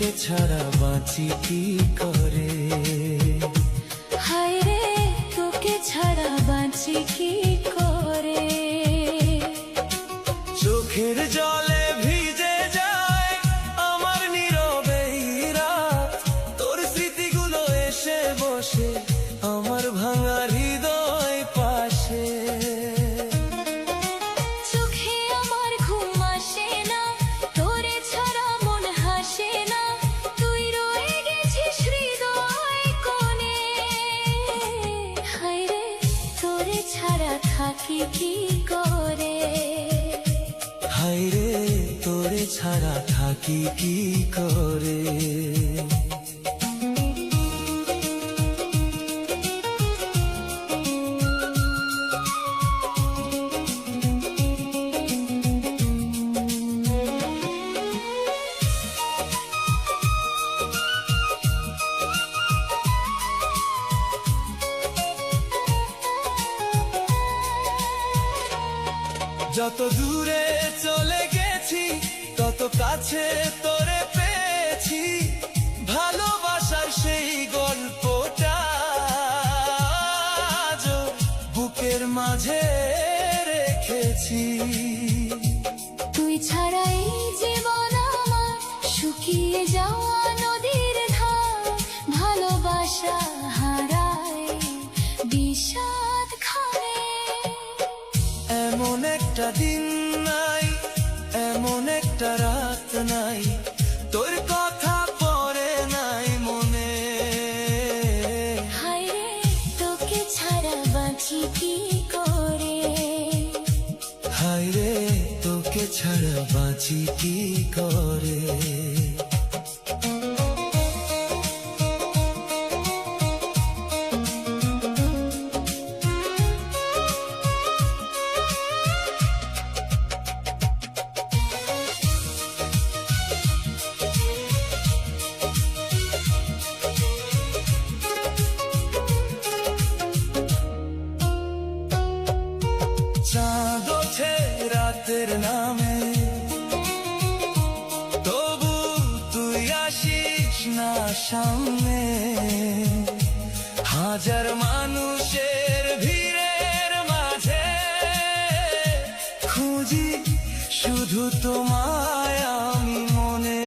তোকে ছাড়া বাঁচি কি করে, হায় রে তোকে ছাড়া বাঁচি কি করে। চোখের জলে ভিজে যায় আমার নীরবে রাত, তোর স্মৃতিগুলো এসে বসে আমার ভাঙা হৃদয় পাশে। চোখে আমার ঘুম আসে না, তোরে ছাড়া মন হাসে না, তুই রয়ে গেছিস হৃদয় কোণে। হায় রে তোরে ছাড়া থাকি কি করে, হায় রে তোরে ছাড়া থাকি কি করে। যত দূরে চলে গেছি তত কাছে তোরে পেয়েছি, ভালোবাসার সেই গল্পটা আজও বুকের মাঝে রেখেছি। তুই ছাড়া এই জীবন আমার শুকিয়ে যাওয়া নদীর ধার, ভালোবাসা হারায় বিষাদ খানে। এমন একটা দিন নাই, এমন একটা রাত নাই, তোর কথা পড়ে নাই মনে। হায় রে তোকে ছাড়া বাঁচি কি করে, হায় রে তোকে ছাড়া বাঁচি কি করে। চাঁদ ওঠে রাতের নামে, তবু তুই আসিস না সামনে। হাজার মানুষের